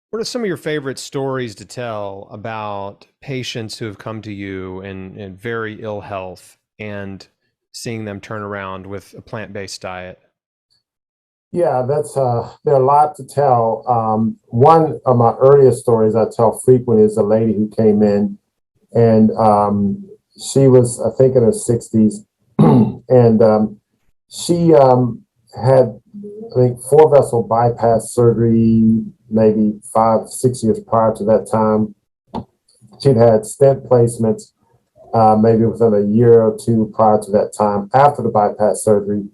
What are some of your favorite stories to tell about patients who have come to you in very ill health and seeing them turn around with a plant-based diet? Yeah, that's there are a lot to tell. One of my earliest stories I tell frequently is a lady who came in and she was, I think, in her 60s, and she had, I think, four vessel bypass surgery, maybe 5, 6 years prior to that time. She'd had stent placements, maybe within a year or two prior to that time after the bypass surgery.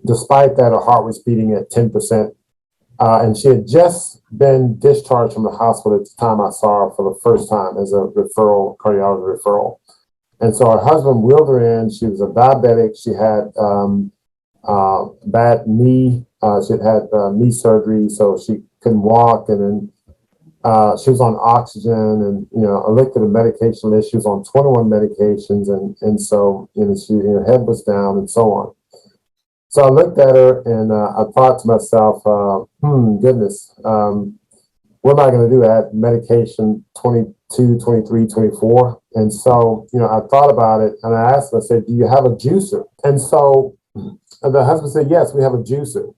Despite that, her heart was beating at 10%. And she had just been discharged from the hospital at the time I saw her for the first time as a referral, cardiology referral. And so her husband wheeled her in. She was a diabetic. She had bad knee. She had knee surgery, so she couldn't walk. And then she was on oxygen and, a liquid of medication list. She was on 21 medications. And so, her head was down and so on. So I looked at her and I thought to myself, goodness, what am I going to do? At medication 22, 23, 24. And so, I thought about it and I asked her, I said, do you have a juicer? And so the husband said, yes, we have a juicer.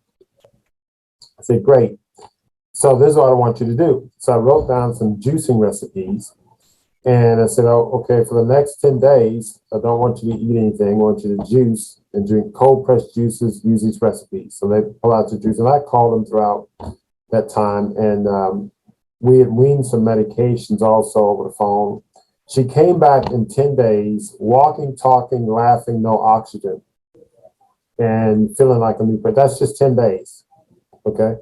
I said, great. So this is what I want you to do. So I wrote down some juicing recipes. And I said, oh, okay, for the next 10 days, I don't want you to eat anything. I want you to juice and drink cold pressed juices, use these recipes. So they pull out the juice. And I called them throughout that time. And we had weaned some medications also over the phone. She came back in 10 days, walking, talking, laughing, no oxygen, and feeling like a new person. That's just 10 days. Okay.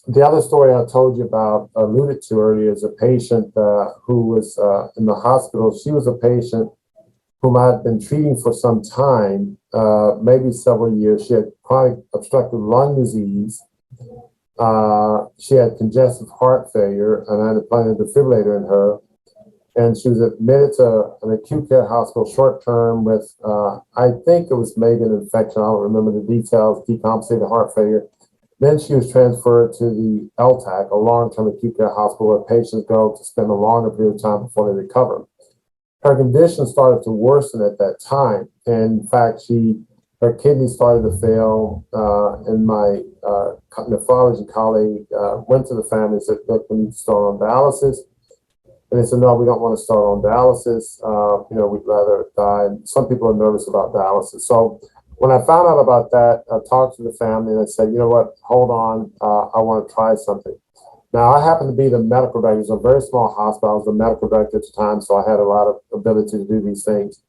The other story I told you about, alluded to earlier, is a patient who was in the hospital. She was a patient whom I had been treating for some time, maybe several years. She had chronic obstructive lung disease. She had congestive heart failure, and I had implanted a defibrillator in her. And she was admitted to an acute care hospital short term with, I think it was maybe an infection. I don't remember the details, decompensated heart failure. Then she was transferred to the LTAC, a long-term acute care hospital where patients go to spend a longer period of time before they recover. Her condition started to worsen at that time. And in fact, her kidneys started to fail. And my nephrology colleague went to the family and said, look, we need to start on dialysis. And they said, no, we don't want to start on dialysis. We'd rather die. And some people are nervous about dialysis. So when I found out about that, I talked to the family and I said, you know what, hold on, I want to try something. Now, I happened to be the medical director. It was a very small hospital. I was the medical director at the time, so I had a lot of ability to do these things.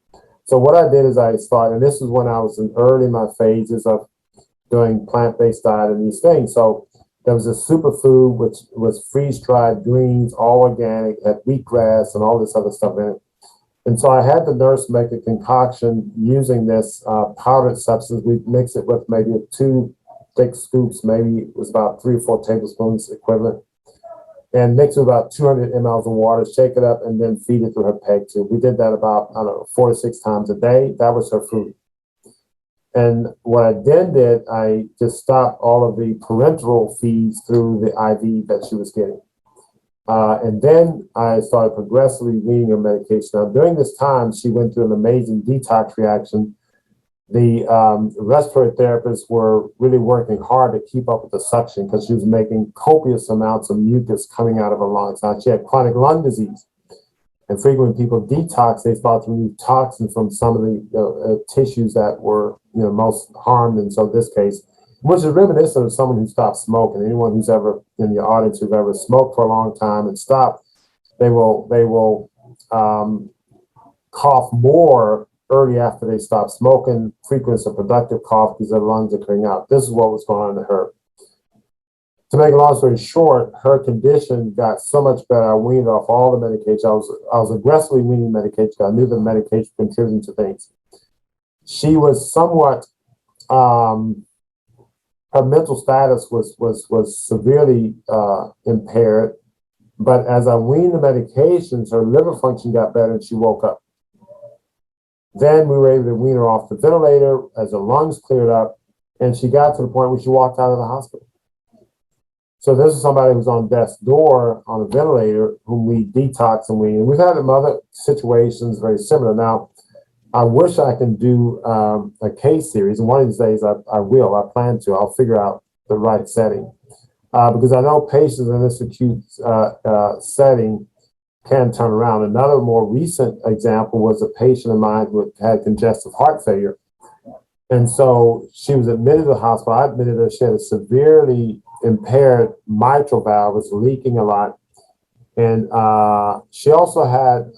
So what I did is I started, and this was when I was in early my phases of doing plant-based diet and these things. So there was a superfood, which was freeze-dried greens, all organic, had wheatgrass and all this other stuff in it. And so I had the nurse make a concoction using this powdered substance. We'd mix it with maybe 2 thick scoops, maybe it was about 3 or 4 tablespoons equivalent, and mix it with about 200 mLs of water, shake it up, and then feed it through her peg tube. We did that about, I don't know, 4 to 6 times a day. That was her food. And what I then did, I just stopped all of the parenteral feeds through the IV that she was getting. And then I started progressively weaning her medication. Now, during this time, she went through an amazing detox reaction. The respiratory therapists were really working hard to keep up with the suction because she was making copious amounts of mucus coming out of her lungs. Now, she had chronic lung disease. And frequently, when people detox, they start to remove toxins from some of the tissues that were, most harmed. And so, in this case, which is reminiscent of someone who stopped smoking. Anyone who's ever in the audience who've ever smoked for a long time and stopped, they will cough more early after they stop smoking, frequent of productive cough because their lungs are clearing out. This is what was going on to her. To make a long story short, her condition got so much better. I weaned off all the medication. I was aggressively weaning medication. I knew the medication contributed to things. She was somewhat her mental status was severely impaired. But as I weaned the medications, her liver function got better and she woke up. Then we were able to wean her off the ventilator as her lungs cleared up, and she got to the point where she walked out of the hospital. So this is somebody who's on death's door on a ventilator, whom we detox and we've had some other situations very similar. Now, I wish I can do a case series, and one of these days I will. I plan to. I'll figure out the right setting because I know patients in this acute setting can turn around. Another more recent example was a patient of mine who had congestive heart failure. And so she was admitted to the hospital. I admitted her. She had a severely impaired mitral valve, was leaking a lot. And she also had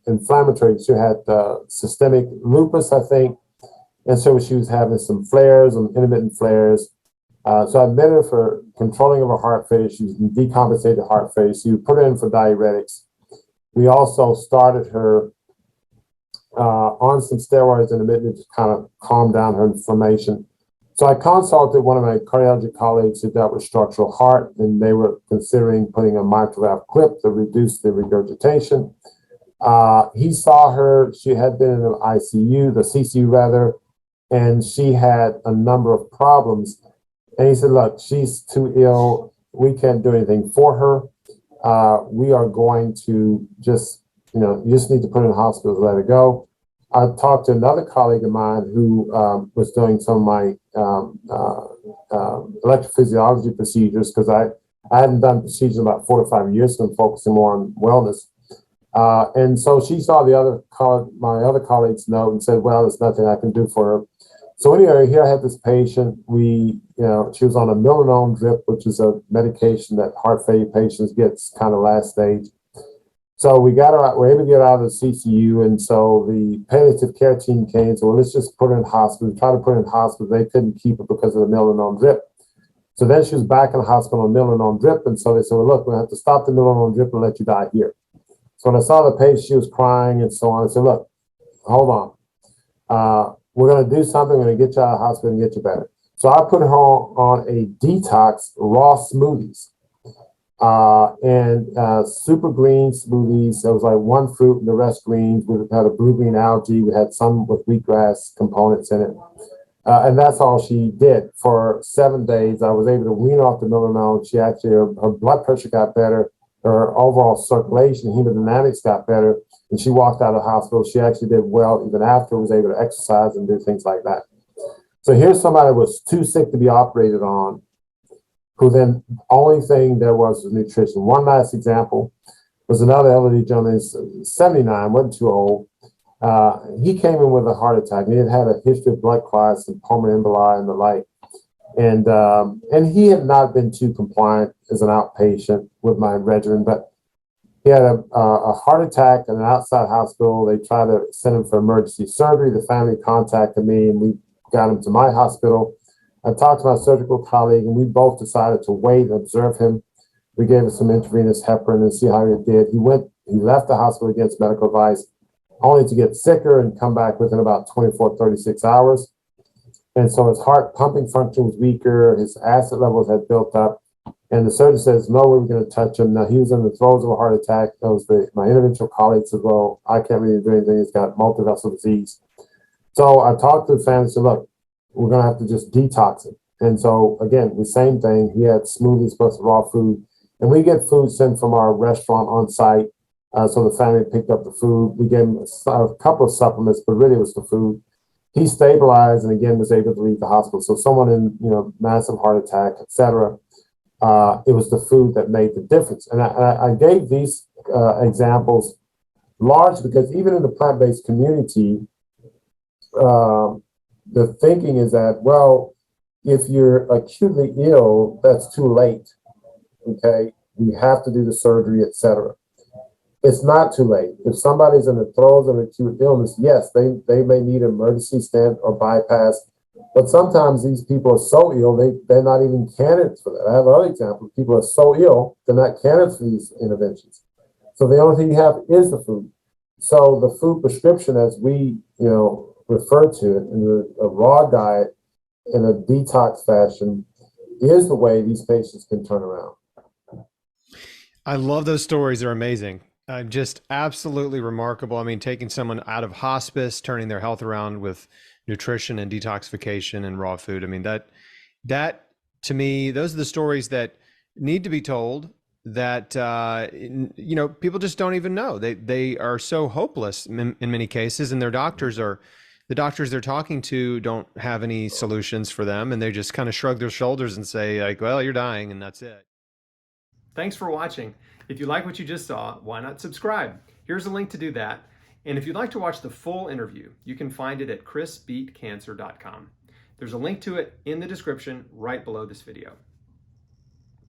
inflammatory, she had systemic lupus, I think. And so she was having some flares, some intermittent flares. So I admitted her for controlling of her heart failure. She was in decompensated heart failure. So you put her in for diuretics. We also started her on some steroids intermittently to kind of calm down her inflammation. So I consulted one of my cardiology colleagues who dealt with structural heart, and they were considering putting a mitral valve clip to reduce the regurgitation. He saw her. She had been in the ICU, the CCU rather, and she had a number of problems. And he said, look, she's too ill. We can't do anything for her. We are going to just, you just need to put her in the hospital to let her go. I talked to another colleague of mine who was doing some of my electrophysiology procedures because I hadn't done procedures in about 4 to 5 years, so I'm focusing more on wellness. And so she saw my other colleague's note and said, well, there's nothing I can do for her. So anyway, here I had this patient. She was on a melanoma drip, which is a medication that heart failure patients get kind of last stage. So we got her out, we're able to get her out of the CCU. And so the palliative care team came and said, well, let's just put her in hospital. We tried to put her in hospital. They couldn't keep her because of the melanoma drip. So then she was back in the hospital on melanoma drip. And so they said, well, look, we're going to have to stop the melanoma drip and let you die here. So when I saw the patient, she was crying and so on. I said, look, hold on. We're going to do something. We're going to get you out of the hospital and get you better. So I put her on a detox raw smoothies. And super green smoothies. There was like one fruit and the rest greens. We had a blue-green algae. We had some with wheatgrass components in it. And that's all she did. For 7 days, I was able to wean off the melanoma. She actually, her blood pressure got better. Her overall circulation, hemodynamics got better. And she walked out of the hospital. She actually did well even after, was able to exercise and do things like that. So here's somebody who was too sick to be operated on, who then only thing there was nutrition. One last example was another elderly gentleman, 79, wasn't too old. He came in with a heart attack. And he had a history of blood clots and pulmonary emboli and the like. And he had not been too compliant as an outpatient with my regimen, but he had a heart attack in an outside hospital. They tried to send him for emergency surgery. The family contacted me and we got him to my hospital. I talked to my surgical colleague, and we both decided to wait and observe him. We gave him some intravenous heparin and see how he did. He left the hospital against medical advice, only to get sicker and come back within about 24, 36 hours. And so his heart pumping function was weaker, his acid levels had built up, and the surgeon says, no way we're going to touch him. Now, he was in the throes of a heart attack. That was my interventional colleague said, well, I can't really do anything. He's got multivessel disease. So I talked to the family and said, look, we're going to have to just detox him. And so, again, the same thing. He had smoothies plus raw food. And we get food sent from our restaurant on site. So the family picked up the food. We gave him a couple of supplements, but really it was the food. He stabilized and, again, was able to leave the hospital. So someone in, massive heart attack, et cetera, it was the food that made the difference. And I gave these examples largely because even in the plant-based community, the thinking is that, well, if you're acutely ill, that's too late. Okay, you have to do the surgery, etc. It's not too late. If somebody's in the throes of acute illness, yes, they may need an emergency stent or bypass, but sometimes these people are so ill they're not even candidates for that. I have other examples. People are so ill they're not candidates for these interventions. So the only thing you have is the food. So the food prescription, as we refer to it in a raw diet in a detox fashion, is the way these patients can turn around. I love those stories. They're amazing. Just absolutely remarkable. I mean, taking someone out of hospice, turning their health around with nutrition and detoxification and raw food. I mean, that to me, those are the stories that need to be told that people just don't even know. They are so hopeless in many cases, and the doctors they're talking to don't have any solutions for them, and they just kind of shrug their shoulders and say like, well, you're dying, and that's it. Thanks for watching. If you like what you just saw, why not subscribe? Here's a link to do that. And if you'd like to watch the full interview, you can find it at chrisbeatcancer.com. There's a link to it in the description right below this video.